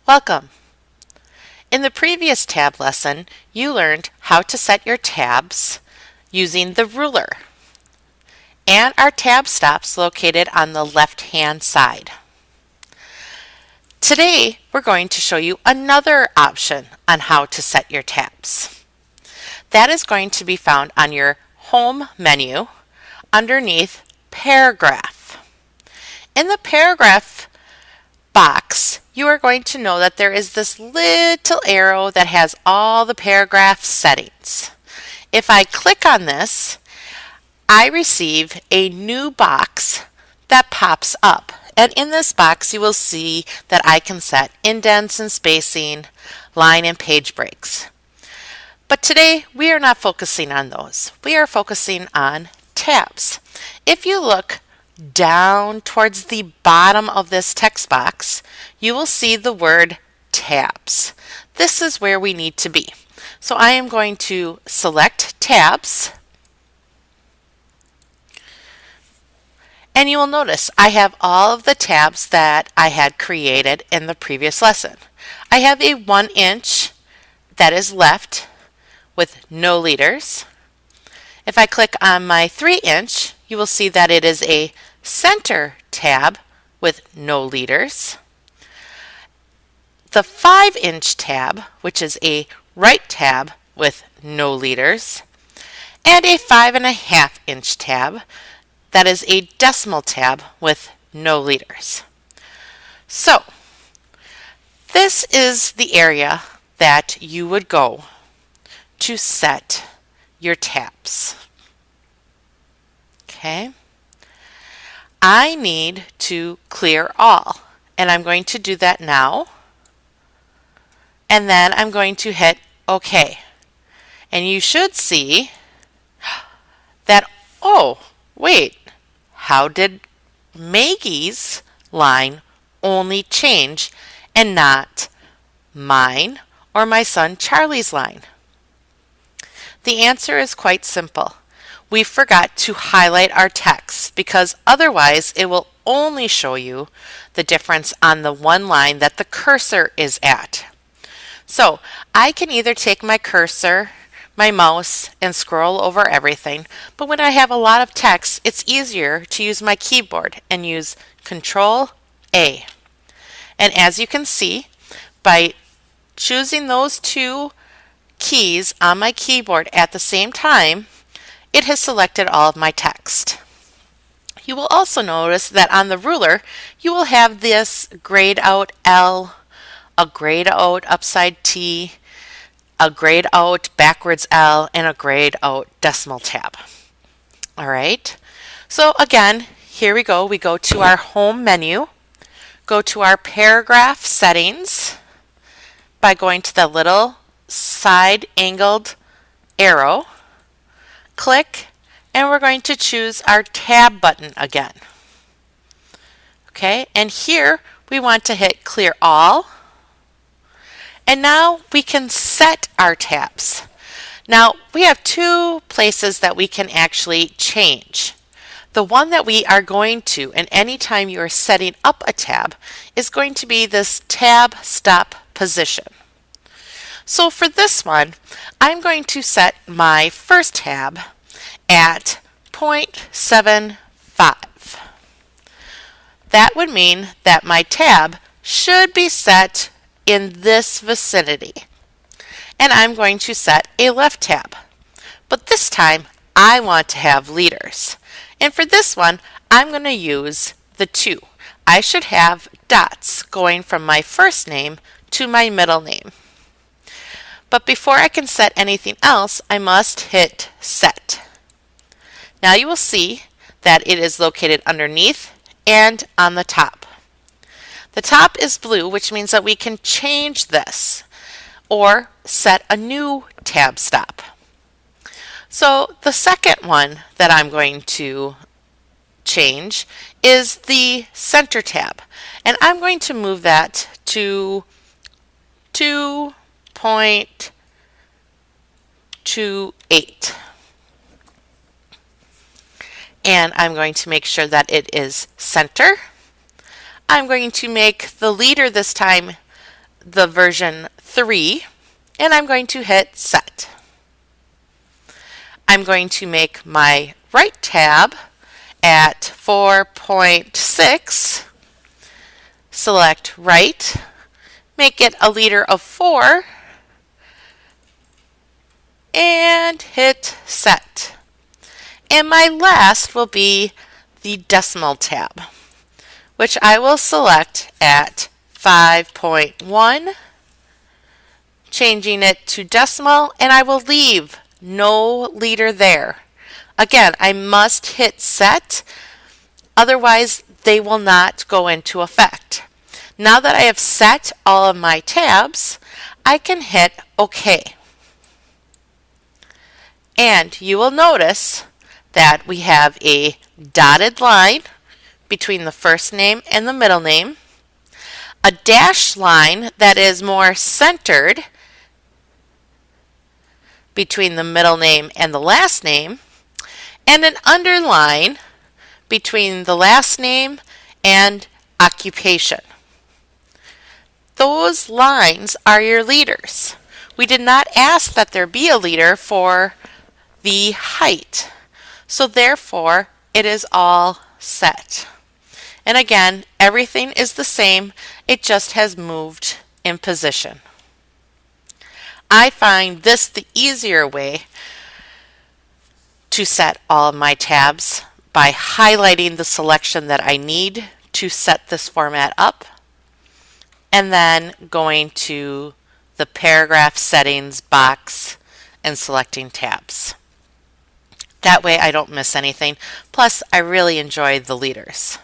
Welcome! In the previous tab lesson, you learned how to set your tabs using the ruler and our tab stops located on the left-hand side. Today, we're going to show you another option on how to set your tabs. That is going to be found on your Home menu underneath Paragraph. In the Paragraph box, you are going to know that there is this little arrow that has all the paragraph settings. If I click on this, I receive a new box that pops up. And in this box, you will see that I can set indents and spacing, line and page breaks. But today, we are not focusing on those. We are focusing on tabs. If you look down towards the bottom of this text box, you will see the word tabs. This is where we need to be. So I am going to select tabs. And you will notice I have all of the tabs that I had created in the previous lesson. I have a 1 inch that is left with no leaders. If I click on my 3 inch, you will see that it is a center tab with no leaders. The 5 inch tab, which is a right tab with no leaders, and a 5.5 inch tab that is a decimal tab with no leaders. So, this is the area that you would go to set your tabs. Okay. I need to clear all, and I'm going to do that now. And then I'm going to hit OK. And you should see that, oh, wait, how did Maggie's line only change and not mine or my son Charlie's line? The answer is quite simple. We forgot to highlight our text because otherwise it will only show you the difference on the one line that the cursor is at. So I can either take my cursor, my mouse, and scroll over everything, but when I have a lot of text, it's easier to use my keyboard and use Control A. And as you can see, by choosing those two keys on my keyboard at the same time, it has selected all of my text. You will also notice that on the ruler, you will have this grayed out L, a grayed out upside T, a grayed out backwards L, and a grayed out decimal tab. All right. So again, here we go. We go to our Home menu, go to our Paragraph settings by going to the little side angled arrow, click, and we're going to choose our tab button again. Okay, and here we want to hit clear all, and now we can set our tabs. Now we have two places that we can actually change. The one that we are going to, and anytime you are setting up a tab, is going to be this tab stop position. So for this one, I'm going to set my first tab at 0.75. That would mean that my tab should be set in this vicinity. And I'm going to set a left tab. But this time, I want to have leaders. And for this one, I'm going to use the 2. I should have dots going from my first name to my middle name. But before I can set anything else, I must hit Set. Now you will see that it is located underneath and on the top. The top is blue, which means that we can change this or set a new tab stop. So the second one that I'm going to change is the center tab. And I'm going to move that to 2.28. And I'm going to make sure that it is center. I'm going to make the leader this time the version 3, and I'm going to hit Set. I'm going to make my right tab at 4.6, select right, make it a leader of 4, and hit Set. And my last will be the decimal tab, which I will select at 5.1, changing it to decimal, and I will leave no leader there. Again, I must hit Set, otherwise they will not go into effect. Now that I have set all of my tabs, I can hit OK. And you will notice that we have a dotted line between the first name and the middle name, a dashed line that is more centered between the middle name and the last name, and an underline between the last name and occupation. Those lines are your leaders. We did not ask that there be a leader for the height, so therefore it is all set. And again, everything is the same, it just has moved in position. I find this the easier way to set all of my tabs by highlighting the selection that I need to set this format up, and then going to the paragraph settings box and selecting tabs. That way I don't miss anything. Plus, I really enjoy the leaders.